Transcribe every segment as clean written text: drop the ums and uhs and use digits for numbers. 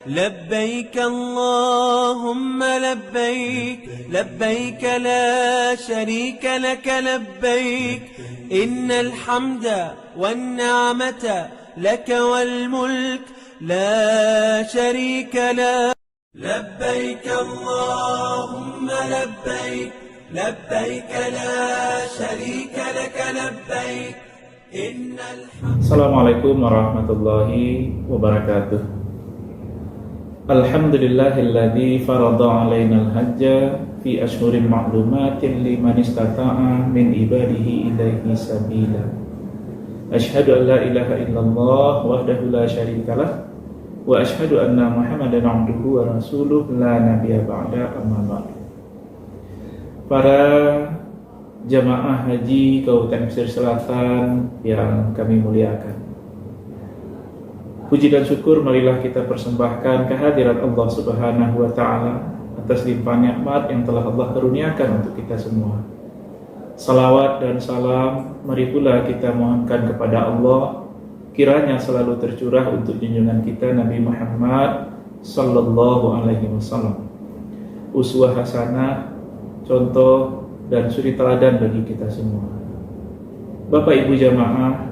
لبيك اللهم لبيك لبيك لا شريك لك لبيك إن الحمد والنعمة لك والملك لا شريك لك لبيك اللهم لبيك لبيك لا شريك لك لبيك إن الحمد. Assalamualaikum warahmatullahi wabarakatuh. Alhamdulillahilladzi farada alaina al-hajja fi ashhurin ma'lumatin liman istata'a min ibadihi ilaihi sabila. Asyhadu an la ilaha illallah wahdahu la syarikalah wa asyhadu anna Muhammadan abduhu wa rasuluh la nabiyya ba'da, amma ba'du. Para jamaah haji Kabupaten Pesisir Selatan yang kami muliakan, puji dan syukur marilah kita persembahkan kehadirat Allah Subhanahu wa Ta'ala atas limpahan nikmat yang telah Allah karuniakan untuk kita semua. Salawat dan salam mari pula kita mohonkan kepada Allah, kiranya selalu tercurah untuk junjungan kita Nabi Muhammad sallallahu alaihi wasallam, uswah hasanah, contoh dan suri teladan bagi kita semua. Bapak Ibu jamaah,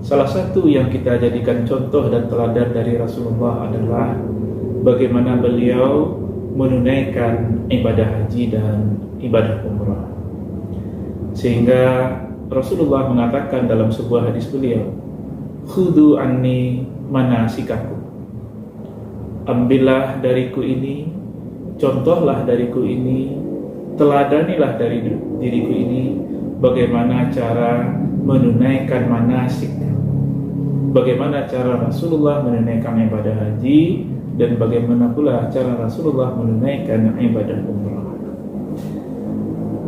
salah satu yang kita jadikan contoh dan teladan dari Rasulullah adalah bagaimana beliau menunaikan ibadah haji dan ibadah umrah. Sehingga Rasulullah mengatakan dalam sebuah hadis beliau, "Khudhu anni manasikakum." Ambillah dariku ini, contohlah dariku ini, teladanilah dari diriku ini bagaimana cara menunaikan manasik, bagaimana cara Rasulullah menunaikan ibadah haji, dan bagaimana pula cara Rasulullah menunaikan ibadah umrah.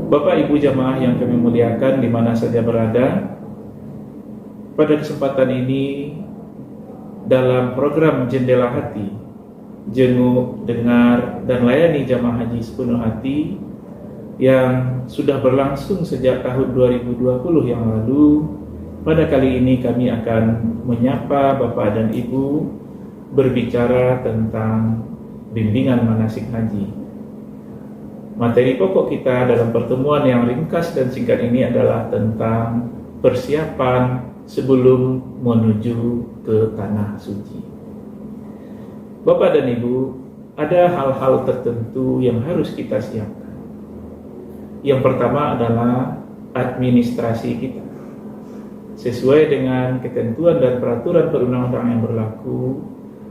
Bapak Ibu jamaah yang kami muliakan di mana saja berada, pada kesempatan ini dalam program Jendela Hati, jenguk, dengar, dan layani jamaah haji sepenuh hati yang sudah berlangsung sejak tahun 2020 yang lalu, pada kali ini kami akan menyapa Bapak dan Ibu berbicara tentang bimbingan manasik haji. Materi pokok kita dalam pertemuan yang ringkas dan singkat ini adalah tentang persiapan sebelum menuju ke Tanah Suci. Bapak dan Ibu, ada hal-hal tertentu yang harus kita siapkan. Yang pertama adalah administrasi kita. Sesuai dengan ketentuan dan peraturan perundang-undangan yang berlaku,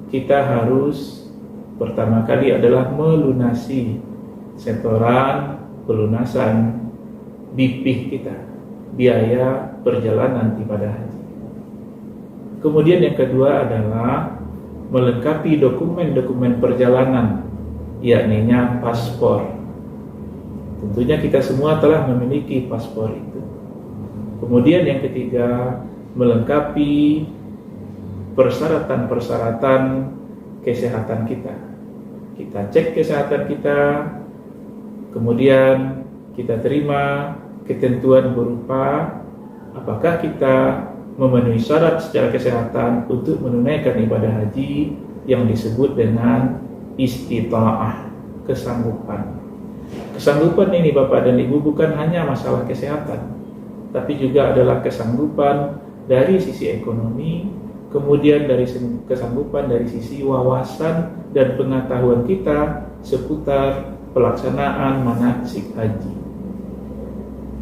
kita harus pertama kali adalah melunasi setoran pelunasan BP kita, biaya perjalanan ibadah haji. Kemudian yang kedua adalah melengkapi dokumen-dokumen perjalanan, yakninya paspor. Tentunya kita semua telah memiliki paspor itu. Kemudian yang ketiga, melengkapi persyaratan-persyaratan kesehatan kita. Kita cek kesehatan kita, kemudian kita terima ketentuan berupa apakah kita memenuhi syarat secara kesehatan untuk menunaikan ibadah haji yang disebut dengan istita'ah, kesanggupan. Kesanggupan ini Bapak dan Ibu bukan hanya masalah kesehatan, tapi juga adalah kesanggupan dari sisi ekonomi, kemudian dari kesanggupan dari sisi wawasan dan pengetahuan kita seputar pelaksanaan manasik haji.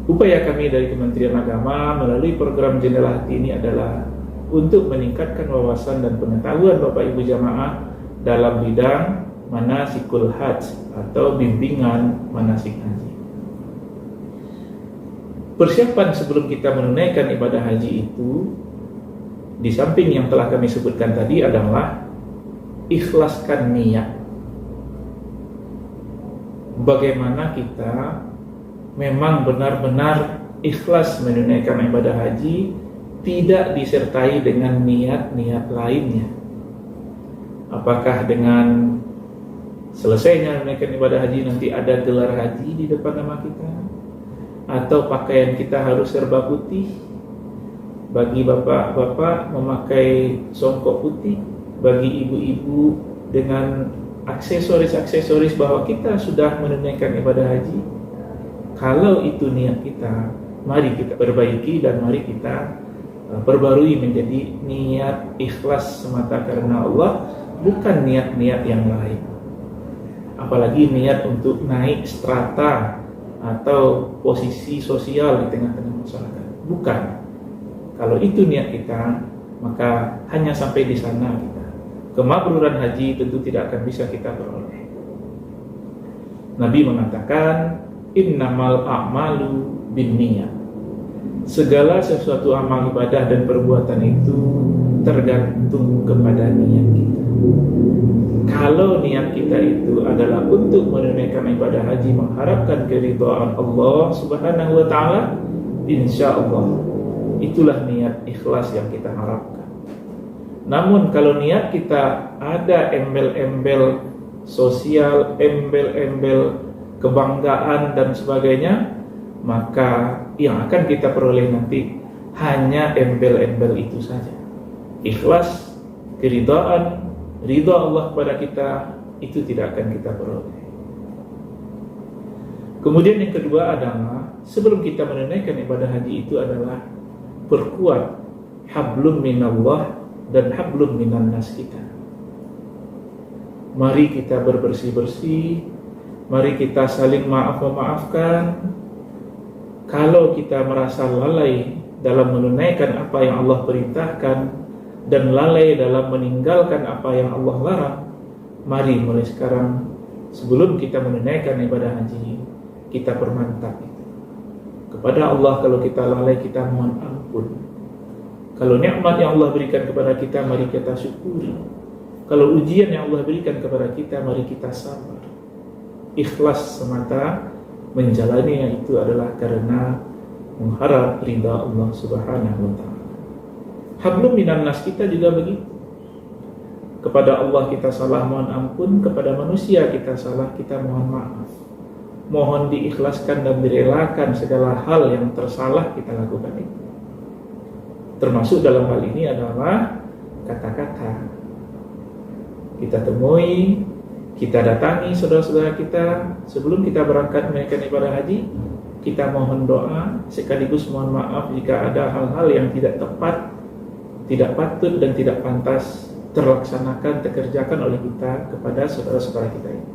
Upaya kami dari Kementerian Agama melalui program Jendela Hati ini adalah untuk meningkatkan wawasan dan pengetahuan Bapak Ibu jamaah dalam bidang manasikul hajj atau bimbingan manasik haji. Persiapan sebelum kita menunaikan ibadah haji itu, di samping yang telah kami sebutkan tadi, adalah ikhlaskan niat. Bagaimana kita memang benar-benar ikhlas menunaikan ibadah haji, tidak disertai dengan niat-niat lainnya. Apakah dengan selesainya menunaikan ibadah haji nanti ada gelar haji di depan nama kita, atau pakaian kita harus serba putih, Bagi bapak-bapak memakai songkok putih, bagi ibu-ibu dengan aksesoris-aksesoris bahwa kita sudah menunaikan ibadah haji. Kalau itu niat kita, mari kita perbaiki dan mari kita perbarui menjadi niat ikhlas semata karena Allah, bukan niat-niat yang lain. Apalagi niat untuk naik strata atau posisi sosial di tengah-tengah masyarakat. Bukan. Kalau itu niat kita, maka hanya sampai di sana kita. Kemakruran haji tentu tidak akan bisa kita peroleh. Nabi mengatakan, innamal a'malu binniyat. Segala sesuatu amal ibadah dan perbuatan itu tergantung kepada niat kita. Kalau niat kita itu adalah untuk menunaikan ibadah haji mengharapkan keridhaan Allah Subhanahu wa taala, insyaallah itulah niat ikhlas yang kita harapkan. Namun kalau niat kita ada embel-embel sosial, embel-embel kebanggaan dan sebagainya, maka yang akan kita peroleh nanti hanya embel-embel itu saja. Ikhlas, keridhaan, ridha Allah kepada kita, itu tidak akan kita peroleh. Kemudian yang kedua adalah, sebelum kita menunaikan ibadah haji itu adalah perkuat hablum minallah dan hablum minan nas kita. Mari kita berbersih-bersih, mari kita saling maaf-memaafkan. Kalau kita merasa lalai dalam menunaikan apa yang Allah perintahkan dan lalai dalam meninggalkan apa yang Allah larang, mari mulai sekarang sebelum kita menunaikan ibadah haji, kita permantap itu. Kepada Allah kalau kita lalai, kita mohon ampun. Kalau nikmat yang Allah berikan kepada kita, mari kita syukuri. Kalau ujian yang Allah berikan kepada kita, mari kita sabar. Ikhlas semata menjalaninya itu adalah karena mengharap ridha Allah Subhanahu wa taala. Hablum minan nas kita juga begitu. Kepada Allah kita salah, mohon ampun. Kepada manusia kita salah, kita mohon maaf. Mohon diikhlaskan dan direlakan segala hal yang tersalah kita lakukan itu. Termasuk dalam hal ini adalah kata-kata. Kita temui, kita datangi saudara-saudara kita sebelum kita berangkat menunaikan ibadah haji. Kita mohon doa, sekaligus mohon maaf jika ada hal-hal yang tidak tepat, tidak patut dan tidak pantas terlaksanakan, terkerjakan oleh kita kepada saudara-saudara kita itu.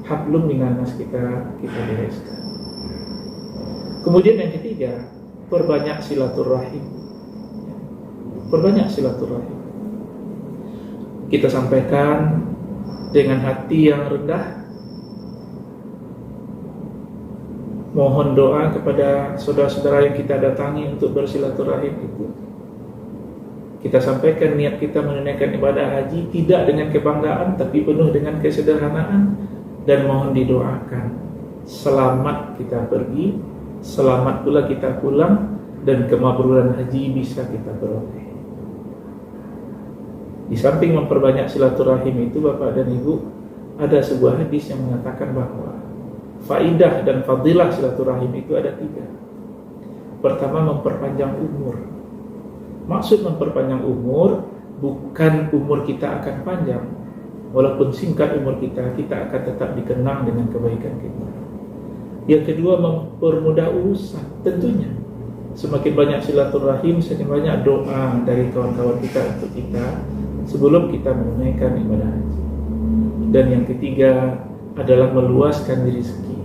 Hablum minan nas kita bereskan. Kemudian yang ketiga, perbanyak silaturahim. Perbanyak silaturahim. Kita sampaikan dengan hati yang rendah, mohon doa kepada saudara-saudara yang kita datangi untuk bersilaturahim itu. Kita sampaikan niat kita menunaikan ibadah haji tidak dengan kebanggaan, tapi penuh dengan kesederhanaan, dan mohon didoakan selamat kita pergi, selamat pula kita pulang, dan kemakruran haji bisa kita peroleh. Di samping memperbanyak silaturahim itu, Bapak dan Ibu, ada sebuah hadis yang mengatakan bahwa faidah dan fadilah silaturahim itu ada 3. Pertama, memperpanjang umur. Maksud memperpanjang umur bukan umur kita akan panjang. Walaupun singkat umur kita, kita akan tetap dikenang dengan kebaikan kita. Yang kedua, mempermudah urusan. Tentunya semakin banyak silaturahim, semakin banyak doa dari kawan-kawan kita untuk kita sebelum kita menunaikan ibadah haji. Dan yang ketiga adalah meluaskan rezeki.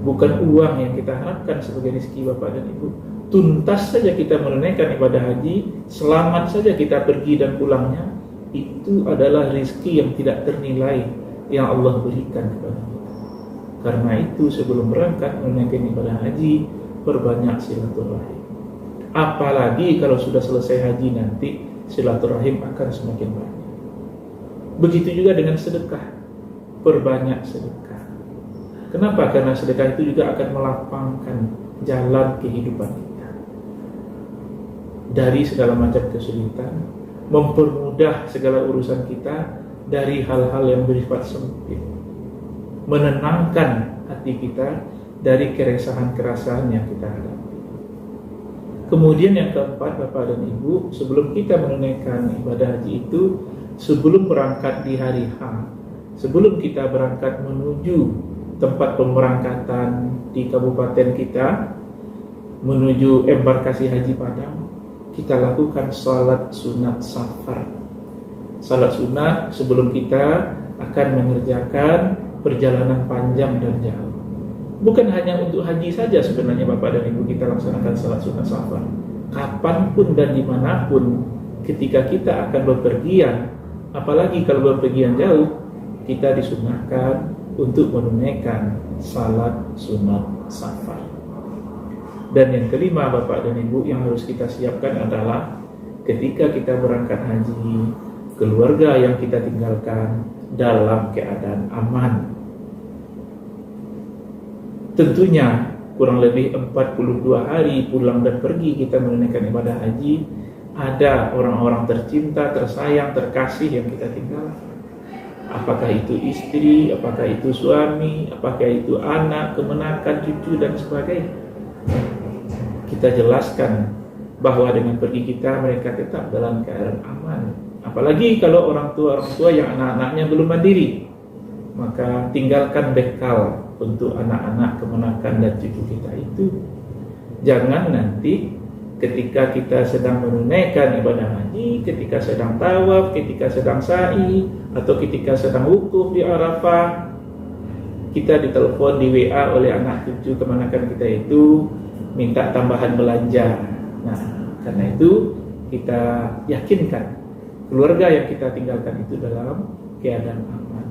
Bukan uang yang kita harapkan sebagai rezeki, Bapak dan Ibu. Tuntas saja kita menunaikan ibadah haji, selamat saja kita pergi dan pulangnya, itu adalah rezeki yang tidak ternilai yang Allah berikan kepada kita. Karena itu sebelum berangkat menunaikan ibadah haji, perbanyak silaturahim. Apalagi kalau sudah selesai haji nanti, silaturahim akan semakin banyak. Begitu juga dengan sedekah, perbanyak sedekah. Kenapa? Karena sedekah itu juga akan melapangkan jalan kehidupan kita dari segala macam kesulitan, mempermudah segala urusan kita dari hal-hal yang bersifat sempit, menenangkan hati kita dari keresahan-keresahan yang kita hadapi. Kemudian yang keempat, Bapak dan Ibu, sebelum kita menunaikan ibadah haji itu, sebelum berangkat di hari H, sebelum kita berangkat menuju tempat pemberangkatan di kabupaten kita, menuju embarkasi Haji Padang, kita lakukan salat sunat safar. Salat sunat sebelum kita akan mengerjakan perjalanan panjang dan jauh. Bukan hanya untuk haji saja sebenarnya Bapak dan Ibu kita laksanakan salat sunat safar. Kapanpun dan dimanapun ketika kita akan bepergian, apalagi kalau bepergian jauh, kita disunahkan untuk menunaikan salat sunat safar. Dan yang kelima Bapak dan Ibu yang harus kita siapkan adalah ketika kita berangkat haji, keluarga yang kita tinggalkan dalam keadaan aman. Tentunya kurang lebih 42 hari pulang dan pergi kita menunaikan ibadah haji, ada orang-orang tercinta, tersayang, terkasih yang kita tinggalkan. Apakah itu istri, apakah itu suami, apakah itu anak, kemenakan, cucu dan sebagainya. Kita jelaskan bahwa dengan pergi kita mereka tetap dalam keadaan aman. Apalagi kalau orang tua yang anak-anaknya belum mandiri, maka tinggalkan bekal untuk anak-anak, kemenakan dan cucu kita itu. Jangan nanti ketika kita sedang menunaikan ibadah haji, ketika sedang tawaf, ketika sedang sa'i, atau ketika sedang wukuf di Arafah, kita ditelepon di WA oleh anak cucu kemenakan kita itu minta tambahan belanja. Nah, karena itu kita yakinkan keluarga yang kita tinggalkan itu dalam keadaan aman.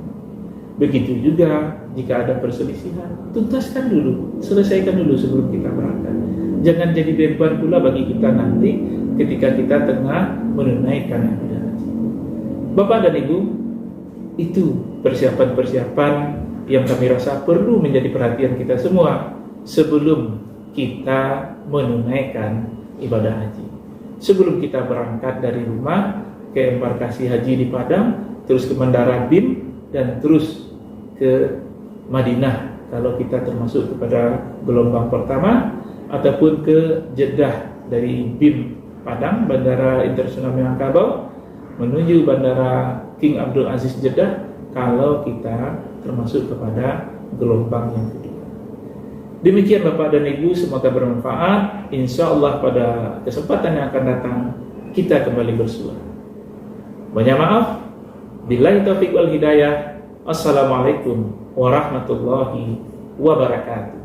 Begitu juga jika ada perselisihan, tuntaskan dulu, selesaikan dulu sebelum kita berangkat. Jangan jadi beban pula bagi kita nanti ketika kita tengah menunaikan ibadah haji. Bapak dan Ibu, itu persiapan-persiapan yang kami rasa perlu menjadi perhatian kita semua sebelum kita menunaikan ibadah haji. Sebelum kita berangkat dari rumah ke embarkasi haji di Padang, terus ke Bandara BIM, dan terus ke Madinah kalau kita termasuk kepada gelombang pertama, ataupun ke Jeddah dari BIM Padang, Bandara Internasional Minangkabau, menuju Bandara King Abdul Aziz Jeddah kalau kita termasuk kepada gelombang yang kedua. Demikian Bapak dan Ibu, semoga bermanfaat. Insya Allah pada kesempatan yang akan datang kita kembali bersua. Banyak maaf. Billahi taufiq wal hidayah. Assalamualaikum warahmatullahi wabarakatuh.